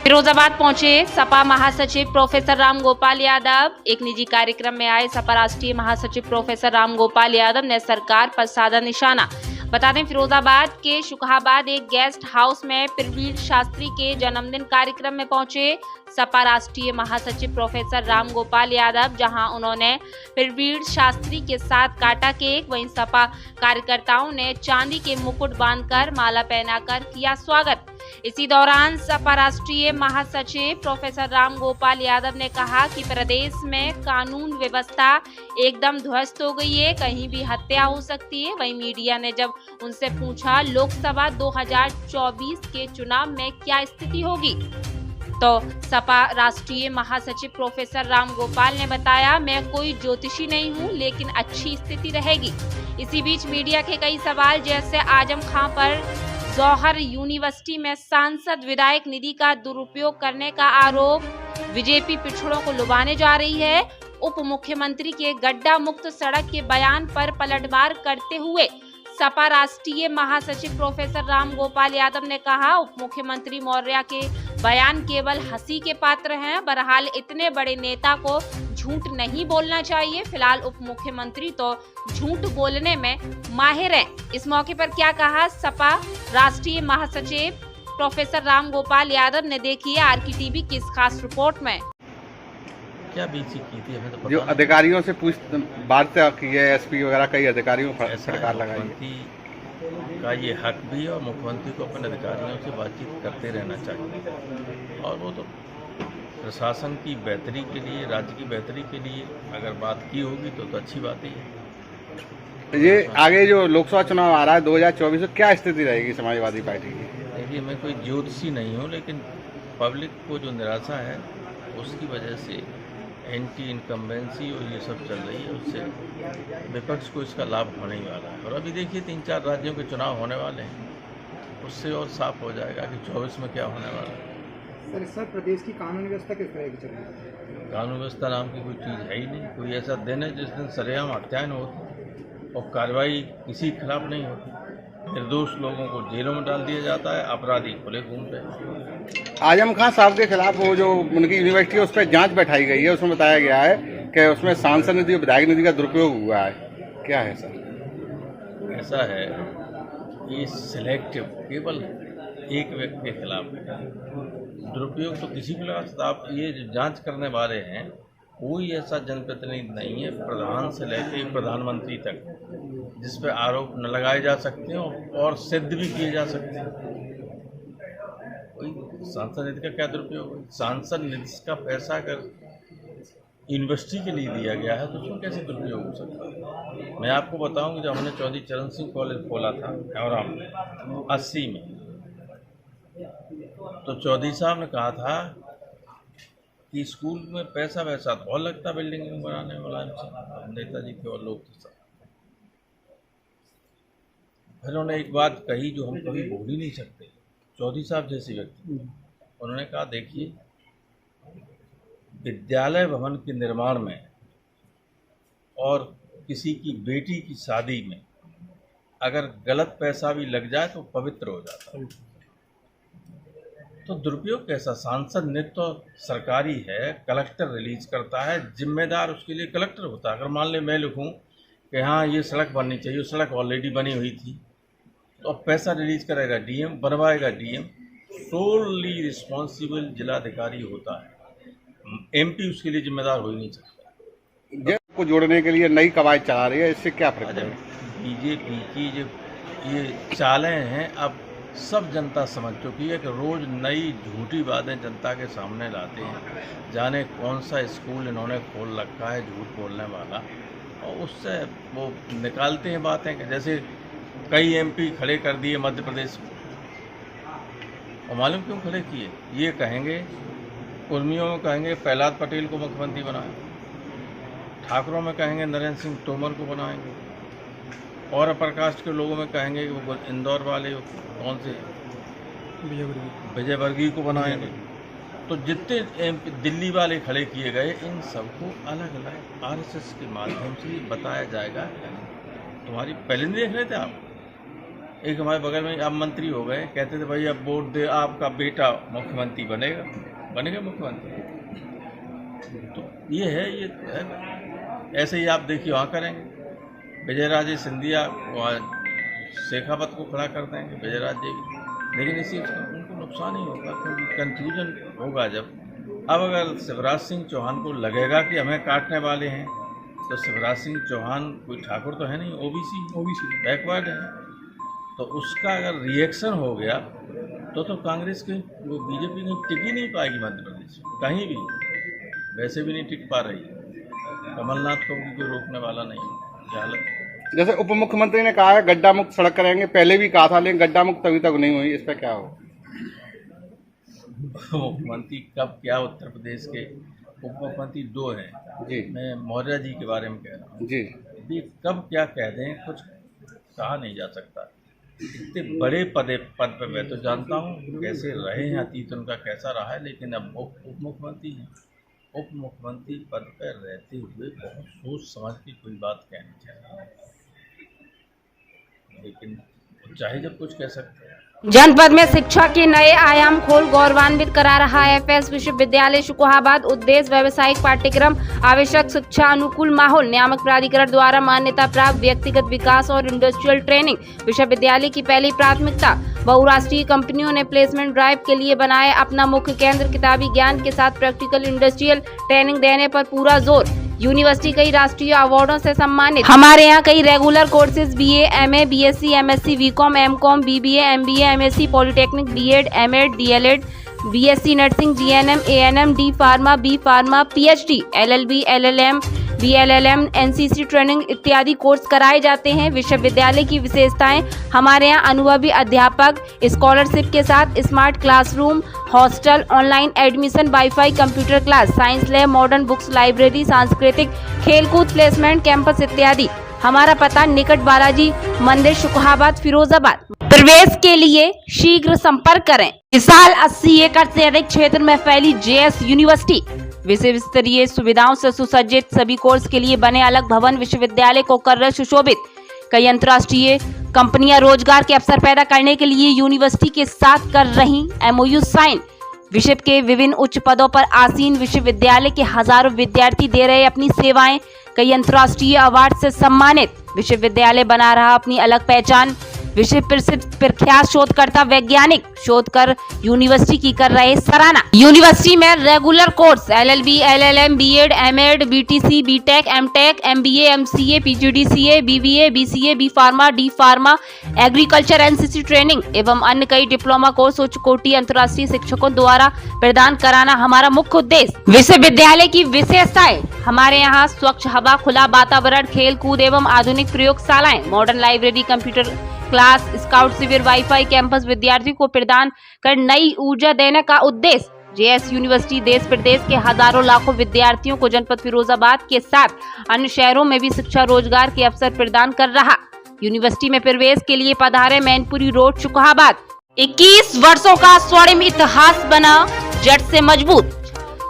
फिरोजाबाद पहुंचे सपा महासचिव प्रोफेसर राम गोपाल यादव। एक निजी कार्यक्रम में आए सपा राष्ट्रीय महासचिव प्रोफेसर राम गोपाल यादव ने सरकार पर साधा निशाना। बता दें, फिरोजाबाद के शुकहाबाद एक गेस्ट हाउस में प्रवीण शास्त्री के जन्मदिन कार्यक्रम में पहुंचे सपा राष्ट्रीय महासचिव प्रोफेसर राम गोपाल यादव, जहां उन्होंने प्रवीण शास्त्री के साथ काटा केक। वहीं सपा कार्यकर्ताओं ने चांदी के मुकुट बांधकर माला पहनाकर किया स्वागत। इसी दौरान सपा राष्ट्रीय महासचिव प्रोफेसर राम गोपाल यादव ने कहा कि प्रदेश में कानून व्यवस्था एकदम ध्वस्त हो गई है, कहीं भी हत्या हो सकती है। वहीं मीडिया ने जब उनसे पूछा लोकसभा 2024 के चुनाव में क्या स्थिति होगी, तो सपा राष्ट्रीय महासचिव प्रोफेसर राम गोपाल ने बताया, मैं कोई ज्योतिषी नहीं हूं, लेकिन अच्छी स्थिति रहेगी। इसी बीच मीडिया के कई सवाल, जैसे आजम खां पर जौहर यूनिवर्सिटी में सांसद विधायक निधि का दुरुपयोग करने का आरोप, बीजेपी पिछड़ों को लुभाने जा रही है, उप मुख्यमंत्री के गड्ढा मुक्त सड़क के बयान पर पलटवार करते हुए सपा राष्ट्रीय महासचिव प्रोफेसर राम गोपाल यादव ने कहा, उप मुख्यमंत्री मौर्य के बयान केवल हंसी के पात्र हैं। बहरहाल इतने बड़े नेता को झूठ नहीं बोलना चाहिए। फिलहाल उप मुख्यमंत्री तो झूठ बोलने में माहिर हैं। इस मौके पर क्या कहा सपा राष्ट्रीय महासचिव प्रोफेसर राम गोपाल यादव ने, देखिए RKTV की इस खास रिपोर्ट में। क्या बीसी की थी हमें तो पता जो नहीं। अधिकारियों से बात की है, SP वगैरह कई अधिकारियों पर सरकार लगाई है। मुख्यमंत्री का ये हक भी है और मुख्यमंत्री को अपने अधिकारियों से बातचीत करते रहना चाहिए, और वो तो प्रशासन की बेहतरी के लिए, राज्य की बेहतरी के लिए अगर बात की होगी तो अच्छी बात ही है। ये आगे जो लोकसभा चुनाव आ रहा है 2024 में क्या स्थिति रहेगी समाजवादी पार्टी की? देखिए, मैं कोई ज्योतिषी नहीं हूँ, लेकिन पब्लिक को जो निराशा है उसकी वजह से एंटी इनकम्बेंसी और ये सब चल रही है, उससे विपक्ष को इसका लाभ होने ही वाला है। और अभी देखिए 3-4 राज्यों के चुनाव होने वाले हैं, उससे और साफ हो जाएगा कि 24 में क्या होने वाला है। सर प्रदेश की कानून व्यवस्था किस तरह की चल रही है? कानून व्यवस्था नाम की कोई चीज़ है ही नहीं। कोई ऐसा दिन है जिस दिन सरेआम हत्याएं होती और कार्रवाई किसी के खिलाफ नहीं होती। निर्दोष लोगों को जेलों में डाल दिया जाता है, अपराधी खुले घूमते हैं। आजम खां साहब के खिलाफ वो जो उनकी यूनिवर्सिटी है उस पर जांच बैठाई गई है, उसमें बताया गया है कि उसमें सांसद निधि और विधायक निधि का दुरुपयोग हुआ है। क्या है सर? ऐसा है कि सिलेक्टिव केवल एक व्यक्ति के खिलाफ है, दुरुपयोग तो किसी के खिलाफ। आप ये जो जांच करने वाले हैं, कोई ऐसा जनप्रतिनिधि नहीं है प्रधान से लेकर प्रधानमंत्री तक जिस पर आरोप न लगाए जा सकते हैं और सिद्ध भी किए जा सकते हैं। कोई सांसद निधि का क्या दुरुपयोग है? सांसद निधि का पैसा अगर यूनिवर्सिटी के लिए दिया गया है तो उसमें कैसे दुरुपयोग हो सकता है? मैं आपको बताऊं कि जब हमने चौधरी चरण सिंह कॉलेज खोला था हैवराम में 80 में, तो चौधरी साहब ने कहा था कि स्कूल में पैसा वैसा बहुत लगता बिल्डिंग बनाने वाला नेताजी के और लोग थे। फिर उन्होंने एक बात कही जो हम कभी भूल ही नहीं सकते। चौधरी साहब जैसे व्यक्ति, उन्होंने कहा, देखिए विद्यालय भवन के निर्माण में और किसी की बेटी की शादी में अगर गलत पैसा भी लग जाए तो पवित्र हो जाता है। तो दुरुपयोग कैसा? सांसद निधि तो सरकारी है, कलेक्टर रिलीज करता है, जिम्मेदार उसके लिए कलेक्टर होता है। अगर मान ले मैं लिखूं कि हाँ ये सड़क बननी चाहिए, सड़क ऑलरेडी बनी हुई थी, तो अब पैसा रिलीज करेगा DM, बनवाएगा DM, सोलली रिस्पॉन्सिबल जिलाधिकारी होता है। MP उसके लिए जिम्मेदार हो ही नहीं सकता। को जोड़ने के लिए नई कवायद चला रही है, इससे क्या फर्क है? बीजेपी की जो ये चालें हैं अब सब जनता समझ चुकी है कि रोज़ नई झूठी बातें जनता के सामने लाते हैं। जाने कौन सा स्कूल इन्होंने खोल रखा है झूठ बोलने वाला, और उससे वो निकालते हैं बातें। जैसे कई MP खड़े कर दिए मध्य प्रदेश में, और मालूम क्यों खड़े किए? ये कहेंगे, उर्मियों में कहेंगे प्रहलाद पटेल को मुख्यमंत्री बनाएं, ठाकुरों में कहेंगे नरेंद्र सिंह तोमर को बनाएंगे, और अपर कास्ट के लोगों में कहेंगे कि वो इंदौर वाले कौन से विजय वर्गीय को बनाएंगे। तो जितने MP दिल्ली वाले खड़े किए गए, इन सबको अलग अलग RSS के माध्यम से बताया जाएगा। तुम्हारी पहले नहीं देख रहे थे आप? एक हमारे बगल में अब मंत्री हो गए, कहते थे भाई अब वोट दे, आपका बेटा मुख्यमंत्री बनेगा मुख्यमंत्री। तो ये है। ऐसे ही आप देखिए वहाँ करेंगे, विजय राजे सिंधिया वहाँ शेखावत को खड़ा कर देंगे, विजय राजे, लेकिन इसी उनको नुकसान ही होगा क्योंकि कन्फ्यूजन होगा जब। अब अगर शिवराज सिंह चौहान को लगेगा कि हमें काटने वाले हैं, तो शिवराज सिंह चौहान कोई ठाकुर तो है नहीं, ओबीसी बैकवर्ड है, तो उसका अगर रिएक्शन हो गया तो कांग्रेस की वो बीजेपी की टिक ही नहीं पाएगी मध्य प्रदेश में कहीं भी, वैसे भी नहीं टिक पा रही। कमलनाथ को भी कोई रोकने वाला नहीं है हालत। जैसे उप मुख्यमंत्री ने कहा है गड्ढा मुक्त सड़क कराएंगे, पहले भी कहा था, लेकिन गड्ढा मुक्त अभी तक नहीं हुई, इस पर क्या हो? मुख्यमंत्री कब क्या, उत्तर प्रदेश के उप मुख्यमंत्री 2 हैं जी, मैं मौर्य जी के बारे में कह रहा हूँ जी, भी कब क्या कह दें कुछ कहा नहीं जा सकता। इतने बड़े पद पे मैं तो जानता हूँ कैसे रहे हैं, अतीत उनका कैसा रहा है, लेकिन अब उप मुख्यमंत्री हैं। उप मुख्यमंत्री पद पर रहते हुए बहुत सोच समझ के कोई बात कहनी चाहिए, लेकिन चाहे जब कुछ कह सकते हैं। जनपद में शिक्षा के नए आयाम खोल गौरवान्वित करा रहा है एफएस विश्वविद्यालय शुकोहाबाद। उद्देश्य व्यावसायिक पाठ्यक्रम, आवश्यक शिक्षा, अनुकूल माहौल, नियामक प्राधिकरण द्वारा मान्यता प्राप्त व्यक्तिगत विकास और इंडस्ट्रियल ट्रेनिंग। विश्वविद्यालय की पहली प्राथमिकता, बहुराष्ट्रीय कंपनियों ने प्लेसमेंट ड्राइव के लिए बनाए अपना मुख्य केंद्र। किताबी ज्ञान के साथ प्रैक्टिकल इंडस्ट्रियल ट्रेनिंग देने पर पूरा जोर। यूनिवर्सिटी कई राष्ट्रीय अवार्डों से सम्मानित। हमारे यहाँ कई regular courses BA, MA, BSc, MSc, BCom, MCom, BBA, MBA, MSc, polytechnic, BEd, MEd, DElEd, BSc nursing, GNM, ANM, D pharma, B pharma, PhD, LLB, LLM, BLLM, NCC training इत्यादि कोर्स कराए जाते हैं। विश्वविद्यालय की विशेषताएं, हमारे यहाँ अनुभवी अध्यापक, स्कॉलरशिप के साथ smart classroom, hostel, online admission, wifi, computer class, science lab, modern books, library, सांस्कृतिक, खेलकूद, प्लेसमेंट कैंपस इत्यादि। हमारा पता निकट बालाजी मंदिर, शुकोहाबाद, फिरोजाबाद। प्रवेश के लिए शीघ्र संपर्क करें। विशाल 80 एकड़ से अधिक क्षेत्र में फैली जेएस यूनिवर्सिटी, विश्व स्तरीय सुविधाओं से सुसज्जित, सभी कोर्स के लिए बने अलग भवन, विश्वविद्यालय को कर रहे सुशोभित। कई अंतर्राष्ट्रीय कंपनियां रोजगार के अवसर पैदा करने के लिए यूनिवर्सिटी के साथ कर रही एमओयू साइन। विश्व के विभिन्न उच्च पदों पर आसीन विश्वविद्यालय के हजारों विद्यार्थी दे रहे अपनी सेवाएं। कई अंतर्राष्ट्रीय अवार्ड से सम्मानित विश्वविद्यालय बना रहा अपनी अलग पहचान। विश्व प्रसिद्ध प्रख्यात शोधकर्ता वैज्ञानिक शोध कर यूनिवर्सिटी की कर रहे सराहना। यूनिवर्सिटी में regular course LLB, LLM, BEd, MEd, BTC, BTech, MTech, MBA, MCA, PGDCA, BBA, BCA, B pharma, D pharma, agriculture, NCC training एवं अन्य कई डिप्लोमा कोर्स उच्च कोटि अंतर्राष्ट्रीय शिक्षकों द्वारा प्रदान कराना हमारा मुख्य उद्देश्य। विश्वविद्यालय की विशेषताएं, हमारे यहाँ स्वच्छ हवा, खुला वातावरण, खेल कूद एवं आधुनिक प्रयोगशालाएं, modern library, computer class, scout शिविर, वाईफाई कैंपस विद्यार्थियों को प्रदान कर नई ऊर्जा देने का उद्देश्य। जेएस यूनिवर्सिटी देश प्रदेश के हजारों लाखों विद्यार्थियों को जनपद फिरोजाबाद के साथ अन्य शहरों में भी शिक्षा रोजगार के अवसर प्रदान कर रहा। यूनिवर्सिटी में प्रवेश के लिए पधारे मैनपुरी रोड, शुकोहाबाद। 21 वर्षों का स्वर्णिम इतिहास बना जड़ से मजबूत।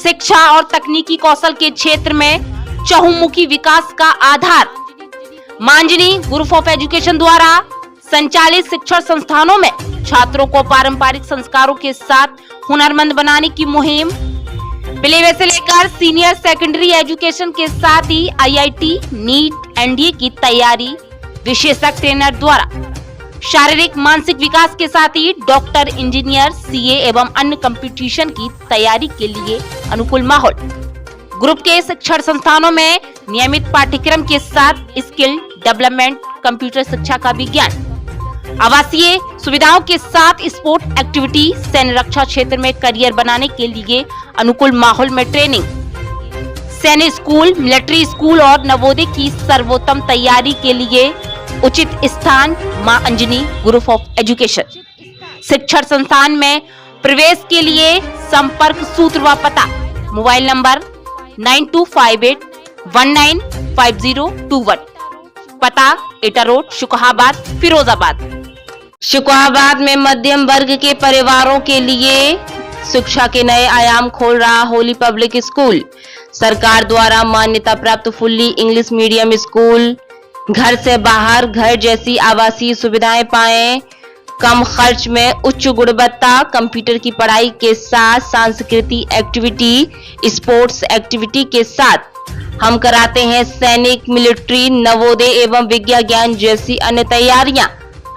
शिक्षा और तकनीकी कौशल के क्षेत्र में चहुमुखी विकास का आधार। मांजनी ग्रुप ऑफ एजुकेशन द्वारा संचालित शिक्षण संस्थानों में छात्रों को पारंपरिक संस्कारों के साथ हुनरमंद बनाने की मुहिम। प्ले से लेकर सीनियर सेकेंडरी एजुकेशन के साथ ही आईआईटी, नीट, एनडीए की तैयारी विशेषज्ञ ट्रेनर द्वारा। शारीरिक मानसिक विकास के साथ ही डॉक्टर, इंजीनियर, सीए एवं अन्य कंपटीशन की तैयारी के लिए अनुकूल माहौल। ग्रुप के शिक्षण संस्थानों में नियमित पाठ्यक्रम के साथ स्किल डेवलपमेंट, कंप्यूटर शिक्षा का विज्ञान, आवासीय सुविधाओं के साथ स्पोर्ट एक्टिविटी, सैन्य रक्षा क्षेत्र में करियर बनाने के लिए अनुकूल माहौल में ट्रेनिंग, सैन्य स्कूल, मिलिट्री स्कूल और नवोदय की सर्वोत्तम तैयारी के लिए उचित स्थान मां अंजनी ग्रुप ऑफ एजुकेशन। शिक्षण संस्थान में प्रवेश के लिए संपर्क सूत्र व पता, मोबाइल नंबर 9258195021, पता एटा रोड, शुकोहाबाद, फिरोजाबाद। शुकोहाबाद में मध्यम वर्ग के परिवारों के लिए शिक्षा के नए आयाम खोल रहा होली पब्लिक स्कूल। सरकार द्वारा मान्यता प्राप्त फुल्ली इंग्लिश मीडियम स्कूल घर से बाहर घर जैसी आवासीय सुविधाएं पाएं, कम खर्च में उच्च गुणवत्ता कंप्यूटर की पढ़ाई के साथ सांस्कृतिक एक्टिविटी, स्पोर्ट्स एक्टिविटी के साथ हम कराते हैं सैनिक, मिलिट्री, नवोदय एवं विज्ञान ज्ञान जैसी अन्य तैयारियां।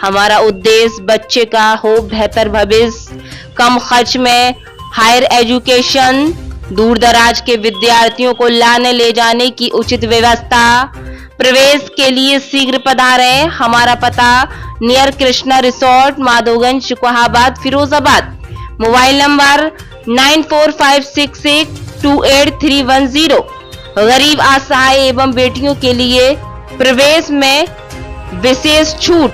हमारा उद्देश्य बच्चे का हो बेहतर भविष्य, कम खर्च में हायर एजुकेशन, दूर दराज के विद्यार्थियों को लाने ले जाने की उचित व्यवस्था। प्रवेश के लिए शीघ्र पधारें। हमारा पता near Krishna resort, Madhoganj, Shikohabad, Firozabad. Mobile number 9456628310। गरीब, असहाय एवं बेटियों के लिए प्रवेश में विशेष छूट।